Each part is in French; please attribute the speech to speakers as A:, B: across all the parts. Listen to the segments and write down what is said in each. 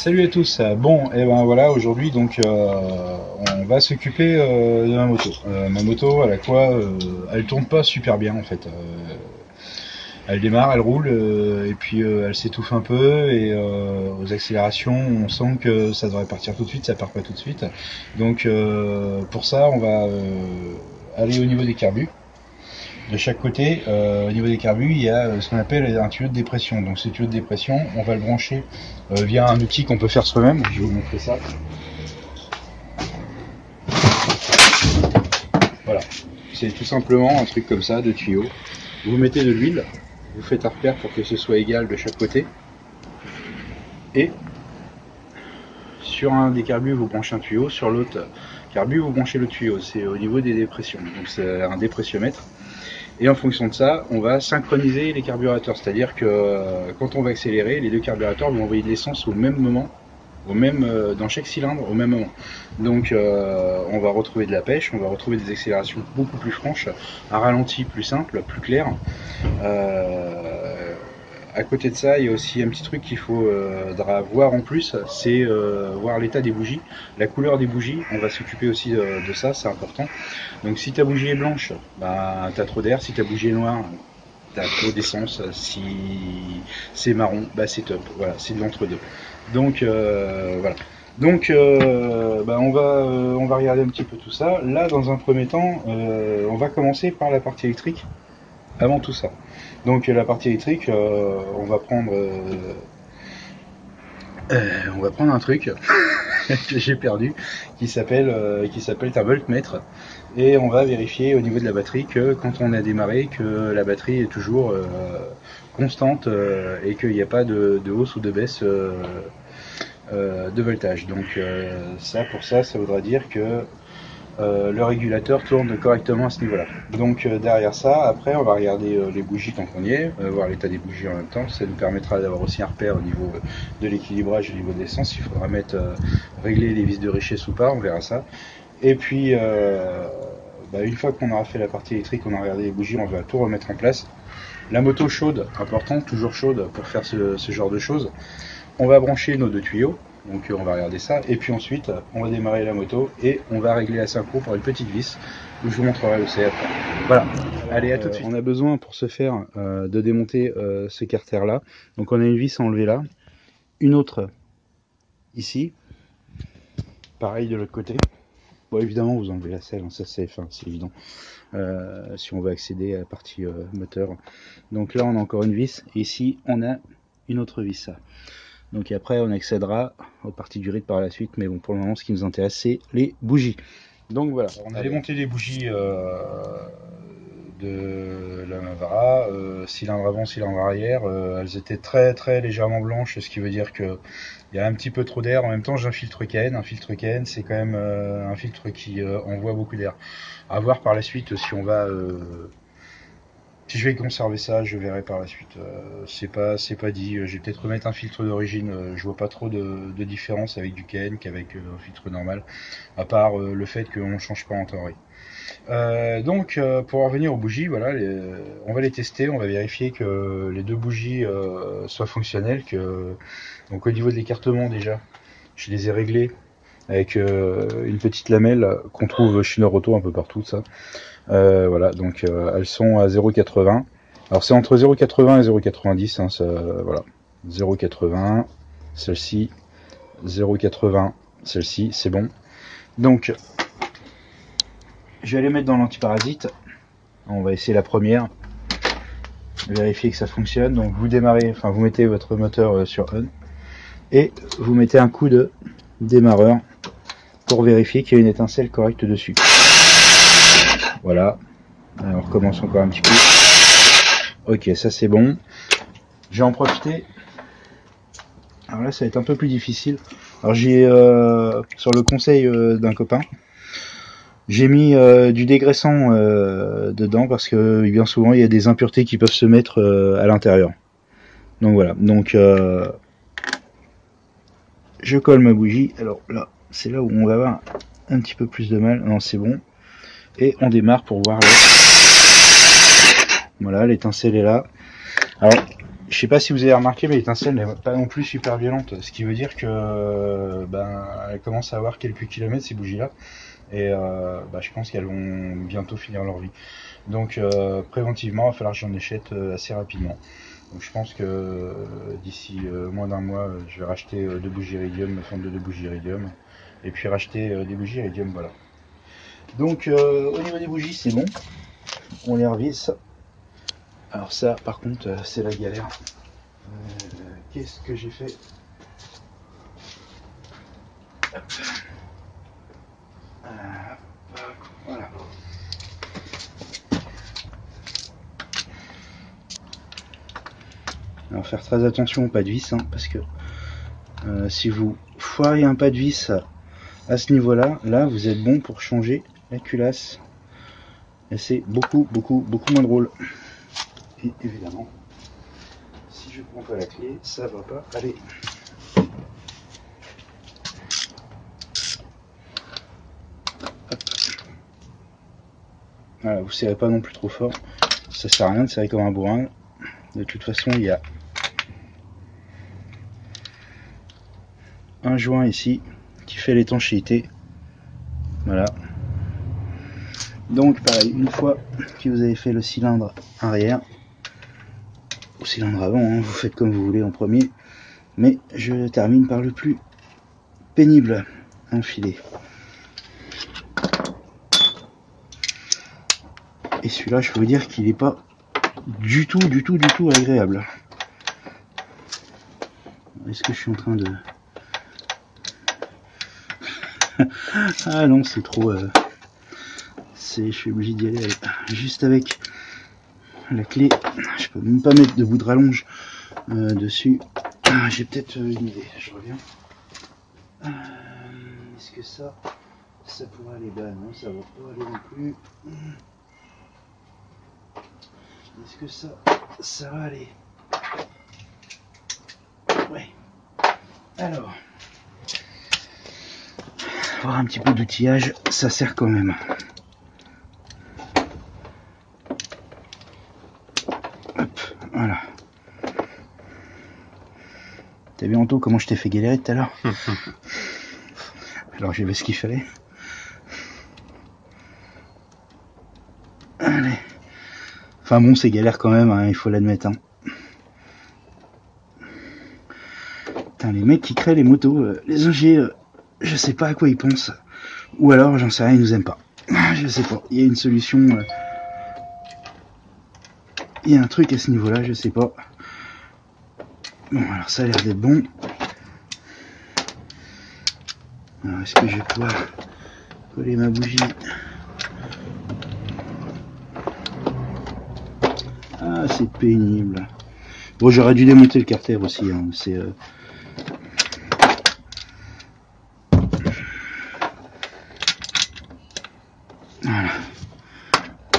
A: Salut à tous. Bon, et ben voilà, aujourd'hui donc on va s'occuper de ma moto. Ma moto, à la quoi, elle tourne pas super bien en fait. Elle démarre, elle roule, et puis elle s'étouffe un peu, et aux accélérations, on sent que ça devrait partir tout de suite, ça part pas tout de suite. Donc pour ça, on va aller au niveau des carbus. De chaque côté, au niveau des carbus, il y a ce qu'on appelle un tuyau de dépression. Donc ce tuyau de dépression, on va le brancher via un outil qu'on peut faire soi-même. Je vais vous montrer ça. Voilà, c'est tout simplement un truc comme ça, de tuyau. Vous mettez de l'huile, vous faites un repère pour que ce soit égal de chaque côté. Et sur un des carbus, vous branchez un tuyau, sur l'autre carbus, vous branchez le tuyau. C'est au niveau des dépressions. Donc c'est un dépressiomètre. Et en fonction de ça, on va synchroniser les carburateurs, c'est-à-dire que quand on va accélérer, les deux carburateurs vont envoyer de l'essence au même moment, dans chaque cylindre au même moment. Donc on va retrouver de la pêche, on va retrouver des accélérations beaucoup plus franches, un ralenti plus simple, plus clair. À côté de ça, il y a aussi un petit truc qu'il faut voir en plus, c'est voir l'état des bougies, la couleur des bougies. On va s'occuper aussi de ça, c'est important. Donc si ta bougie est blanche, bah, t'as trop d'air. Si ta bougie est noire, t'as trop d'essence. Si c'est marron, bah, c'est top. Voilà, c'est de l'entre-deux. Donc voilà. Donc bah, on va regarder un petit peu tout ça. Là, dans un premier temps, on va commencer par la partie électrique avant tout ça. Donc la partie électrique, on va prendre un truc que j'ai perdu, qui s'appelle un voltmètre, et on va vérifier au niveau de la batterie que quand on a démarré, que la batterie est toujours constante, et qu'il n'y a pas de hausse ou de baisse de voltage. Donc pour ça voudra dire que le régulateur tourne correctement à ce niveau-là. Donc derrière ça, après on va regarder les bougies tant qu'on y est, voir l'état des bougies en même temps. Ça nous permettra d'avoir aussi un repère au niveau de l'équilibrage, au niveau de l'essence. Il faudra régler les vis de richesse ou pas, on verra ça. Et puis une fois qu'on aura fait la partie électrique, on a regardé les bougies, on va tout remettre en place. La moto chaude, important, toujours chaude pour faire ce genre de choses. On va brancher nos deux tuyaux. Donc on va regarder ça, et puis ensuite on va démarrer la moto et on va régler la synchro par une petite vis où je vous montrerai où c'est après. Voilà, allez, à tout de suite. On a besoin pour ce faire de démonter ce carter là. Donc on a une vis à enlever là, une autre ici, pareil de l'autre côté. Bon, évidemment vous enlevez la selle, hein, ça c'est évident, si on veut accéder à la partie moteur. Donc là on a encore une vis, et ici on a une autre vis. Donc après on accédera aux parties du rythme par la suite, mais bon, pour le moment ce qui nous intéresse c'est les bougies. Donc voilà, on a démonté les bougies de la Navara, cylindre avant, cylindre arrière. Elles étaient très légèrement blanches, ce qui veut dire que il y a un petit peu trop d'air. En même temps j'ai un filtre KN. Un filtre KN c'est quand même un filtre qui envoie beaucoup d'air. À voir par la suite si on va si je vais conserver ça, je verrai par la suite. C'est pas dit. Je vais peut-être remettre un filtre d'origine. Je vois pas trop de différence avec du KN qu'avec un filtre normal, à part le fait qu'on ne change pas en temps réel. Donc pour en revenir aux bougies, voilà, on va les tester. On va vérifier que les deux bougies soient fonctionnelles. Donc au niveau de l'écartement déjà, je les ai réglés avec une petite lamelle qu'on trouve chez Noroto un peu partout, ça. Voilà, donc elles sont à 0,80. Alors c'est entre 0,80 et 0,90, hein, voilà. 0,80, celle-ci, 0,80, celle-ci, c'est bon. Donc je vais les mettre dans l'antiparasite. On va essayer la première, vérifier que ça fonctionne. Donc vous démarrez, enfin vous mettez votre moteur sur on et vous mettez un coup de démarreur pour vérifier qu'il y a une étincelle correcte dessus. Voilà, alors on recommence encore un petit coup. Ok, ça c'est bon. Je vais en profiter. Alors là ça va être un peu plus difficile. Alors j'ai sur le conseil d'un copain, j'ai mis du dégraissant dedans parce que bien souvent il y a des impuretés qui peuvent se mettre à l'intérieur. Donc voilà, donc je colle ma bougie. Alors là c'est là où on va avoir un petit peu plus de mal. Non, c'est bon. Et on démarre pour voir. Voilà, l'étincelle est là. Alors Je sais pas si vous avez remarqué, mais l'étincelle n'est pas non plus super violente, ce qui veut dire que elle commence à avoir quelques kilomètres ces bougies là, et je pense qu'elles vont bientôt finir leur vie. Donc préventivement, il va falloir que j'en achète assez rapidement. Donc je pense que d'ici moins d'un mois, je vais racheter 2 bougies iridium, me fendre de 2 bougies iridium, et puis racheter des bougies iridium, voilà. Donc au niveau des bougies, c'est bon, on les revisse. Alors ça, par contre, c'est la galère. Qu'est-ce que j'ai fait? Voilà. Alors faire très attention au pas de vis, hein, parce que si vous foirez un pas de vis à ce niveau-là, là vous êtes bon pour changer la culasse. Et c'est beaucoup moins drôle. Et évidemment, si je prends pas la clé, ça va pas aller. Hop. Voilà, vous serrez pas non plus trop fort. Ça sert à rien de serrer comme un bourrin. De toute façon, il y a un joint ici qui fait l'étanchéité. Voilà. Donc pareil, une fois que vous avez fait le cylindre arrière, ou cylindre avant, hein, vous faites comme vous voulez en premier, mais je termine par le plus pénible, enfiler. Et celui-là, je peux vous dire qu'il n'est pas du tout agréable. Est-ce que je suis en train de... Ah non, c'est trop... Je suis obligé d'y aller juste avec la clé. Je peux même pas mettre de bout de rallonge dessus. J'ai peut-être une idée, je reviens. Est-ce que ça pourrait aller? Bah non, ça va pas aller non plus. Est-ce que ça va aller? Ouais. Alors, avoir un petit peu d'outillage, ça sert quand même. Hop, voilà. T'as vu Anto comment je t'ai fait galérer tout à l'heure? Alors j'ai vu ce qu'il fallait. Allez. Enfin bon, c'est galère quand même, hein, il faut l'admettre. Hein. Putain, les mecs qui créent les motos, les ingés, je sais pas à quoi ils pensent. Ou alors, j'en sais rien, ils nous aiment pas. Je sais pas, il y a une solution. Il y a un truc à ce niveau-là, je sais pas. Bon, alors ça a l'air d'être bon. Alors, est-ce que je vais pouvoir coller ma bougie? Ah, c'est pénible. Bon, j'aurais dû démonter le carter aussi. Hein. C'est voilà.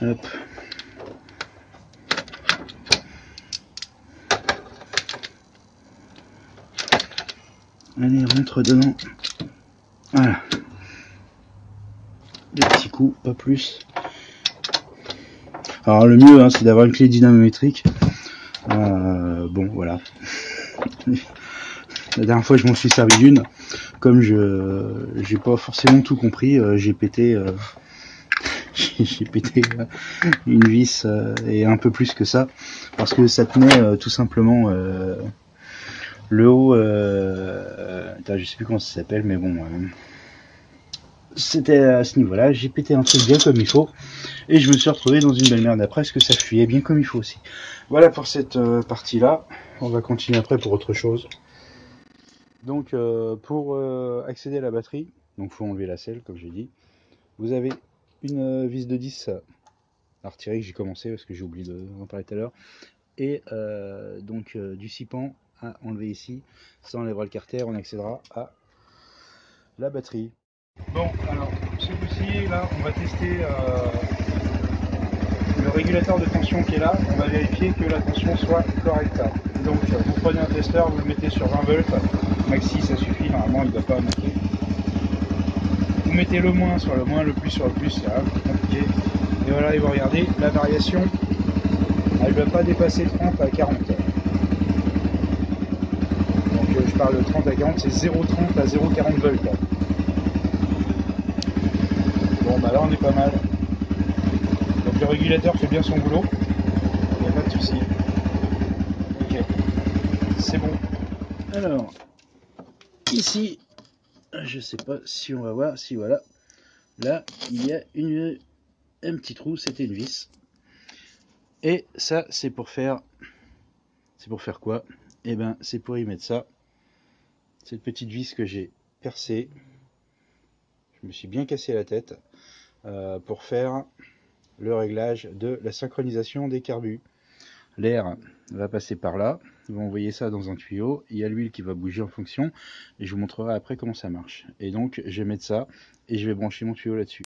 A: Hop. Allez, rentre dedans. Voilà. Des petits coups, pas plus. Alors le mieux, hein, c'est d'avoir une clé dynamométrique. Bon, voilà. La dernière fois, je m'en suis servi d'une. Comme j'ai pas forcément tout compris, j'ai pété j'ai pété une vis et un peu plus que ça, parce que ça tenait tout simplement le haut. Je sais plus comment ça s'appelle, mais bon. C'était à ce niveau-là, j'ai pété un truc bien comme il faut, et je me suis retrouvé dans une belle merde après, parce que ça fuyait bien comme il faut aussi. Voilà pour cette partie-là, on va continuer après pour autre chose. Donc pour accéder à la batterie, donc faut enlever la selle comme j'ai dit, vous avez une vis de 10 à retirer que j'ai commencé parce que j'ai oublié d'en parler tout à l'heure, et donc du 6 pans à enlever ici, ça enlèvera le carter, on accédera à la batterie. Bon, alors ce coup-ci, là, on va tester le régulateur de tension qui est là. On va vérifier que la tension soit correcte. Donc, vous prenez un testeur, vous le mettez sur 20 volts. Maxi, ça suffit, normalement, il ne doit pas manquer. Vous mettez le moins sur le moins, le plus sur le plus, c'est un peu compliqué. Et voilà, et vous regardez, la variation, elle ne va pas dépasser 30 à 40. je parle de 30 à 40, c'est 0,30 à 0,40 volts. Là. Bon bah là on est pas mal. Donc le régulateur fait bien son boulot, il n'y a pas de souci. Ok, c'est bon. Alors, ici, je sais pas si on va voir, si voilà, là il y a un petit trou, c'était une vis. Et ça c'est pour faire quoi? Et ben c'est pour y mettre ça, cette petite vis que j'ai percée. Je me suis bien cassé la tête pour faire le réglage de la synchronisation des carbus. L'air va passer par là, on va envoyer ça dans un tuyau, il y a l'huile qui va bouger en fonction, et je vous montrerai après comment ça marche. Et donc je vais mettre ça, et je vais brancher mon tuyau là-dessus.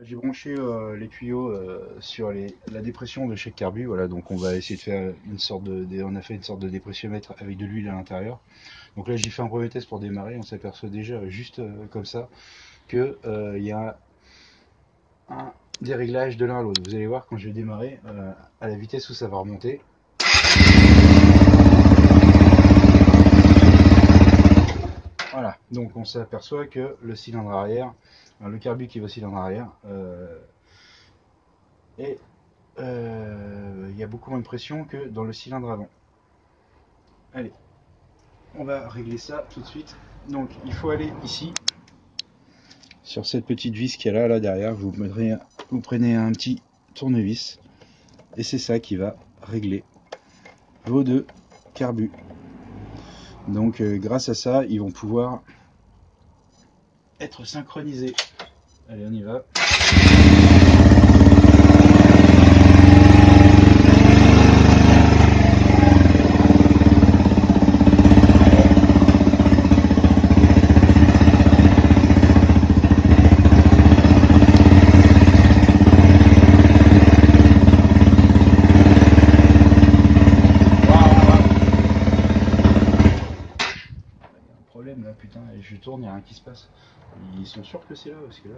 A: J'ai branché les tuyaux sur la dépression de chaque carbu, voilà, donc on va essayer de faire on a fait une sorte de dépressiomètre avec de l'huile à l'intérieur. Donc là j'ai fait un premier test pour démarrer, on s'aperçoit déjà juste comme ça que il y a un déréglage de l'un à l'autre. Vous allez voir quand je vais démarrer à la vitesse où ça va remonter. Voilà, donc on s'aperçoit que le cylindre arrière, le carbu qui va au cylindre arrière, il y a beaucoup moins de pression que dans le cylindre avant. Allez, on va régler ça tout de suite. Donc il faut aller ici, sur cette petite vis qui est là derrière, vous prenez un petit tournevis, et c'est ça qui va régler vos deux carbus. Donc grâce à ça, ils vont pouvoir être synchronisés. Allez, on y va. Là, putain, et je tourne, il n'y a rien qui se passe. Ils sont sûrs que c'est là, parce que là...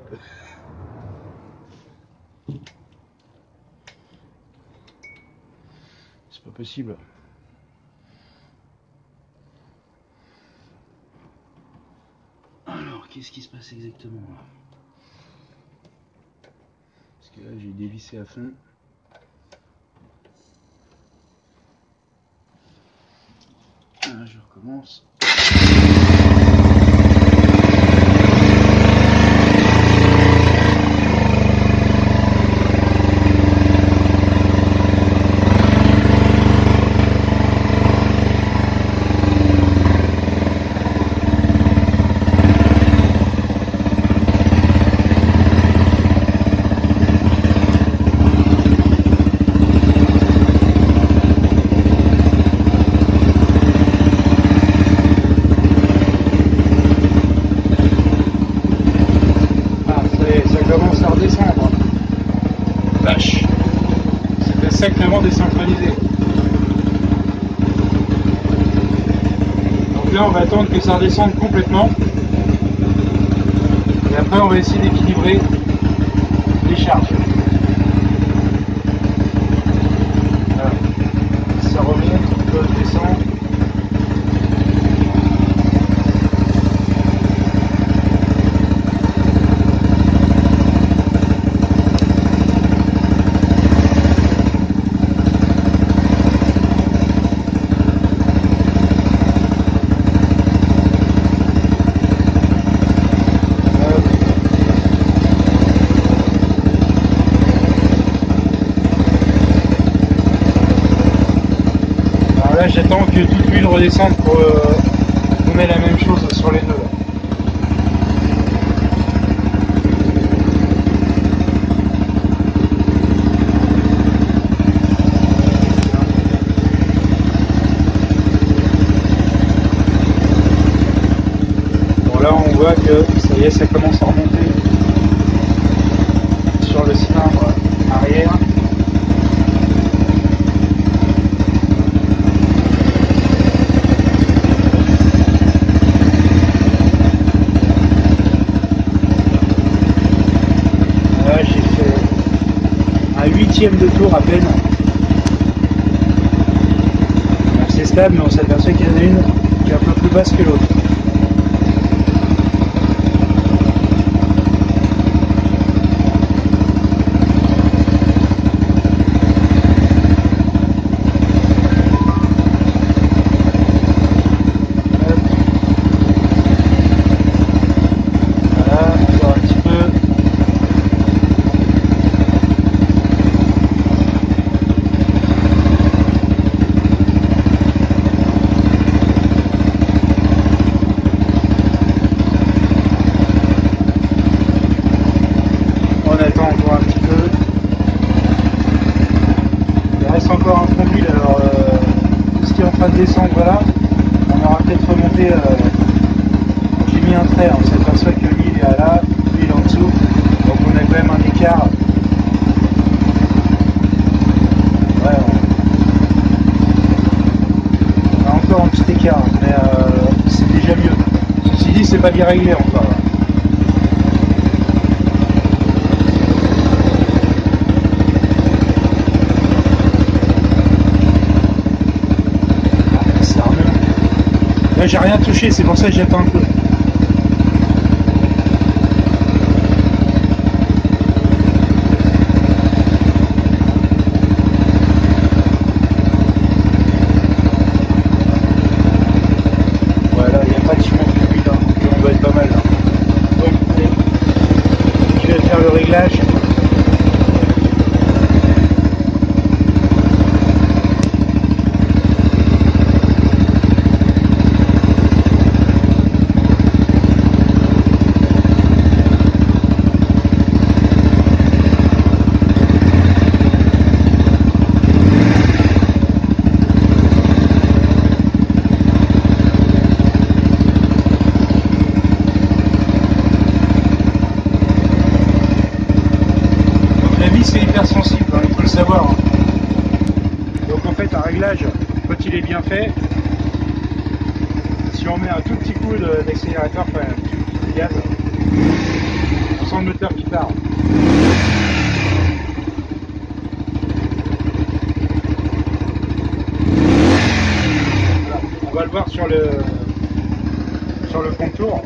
A: c'est pas possible. Alors, qu'est-ce qui se passe exactement là? Parce que là, j'ai dévissé à fond. Là, je recommence. C'était sacrément désynchronisé. Donc là on va attendre que ça redescende complètement. Et après on va essayer d'équilibrer les charges. Voilà. Ça remonte, ça descend. Là j'attends que toute l'huile redescende pour donner la même chose sur les deux. Bon là on voit que ça y est, ça commence à remonter sur le cylindre arrière. De tour à peine. C'est stable, mais on s'aperçoit qu'il y en a une qui est un peu plus plus basse que l'autre. Encore un profil, alors ce qui est en train de descendre, voilà, on aura peut-être remonté, j'ai mis un trait, on s'aperçoit que lui il est là, lui il est en dessous, donc on a quand même un écart, ouais, on a encore un petit écart, mais c'est déjà mieux, ceci dit c'est pas bien réglé encore. Là j'ai rien touché, c'est pour ça que j'attends un peu. Voilà, il n'y a pas de ciment depuis là, donc on doit être pas mal là. Donc, je vais faire le réglage. C'est hyper sensible, hein, il faut le savoir. Hein. Donc en fait un réglage, quand il est bien fait, si on met un tout petit coup d'accélérateur, enfin un tout petit coup de gaz, on sent le moteur qui part. Voilà. On va le voir sur le contour.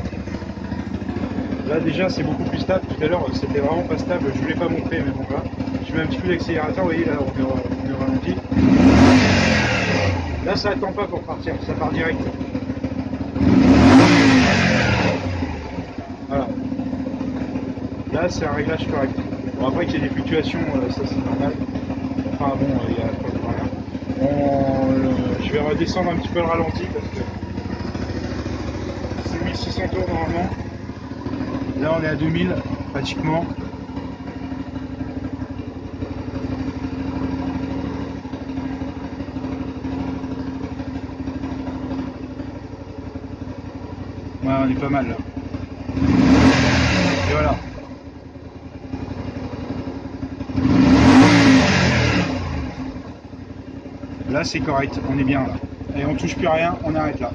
A: Là déjà c'est beaucoup plus stable, tout à l'heure c'était vraiment pas stable, je voulais pas montrer mais bon là, je mets un petit coup d'accélérateur, vous voyez là on est ralenti. Là ça attend pas pour partir, ça part direct. Voilà. Là c'est un réglage correct. Bon après qu'il y ait des fluctuations, ça c'est normal. Enfin bon, il y a pas de rien. Je vais redescendre un petit peu le ralenti parce que c'est 1600 tours normalement. Là on est à 2000 pratiquement. Ouais, on est pas mal là. Et voilà. Là c'est correct, on est bien là. Et on touche plus à rien, on arrête là.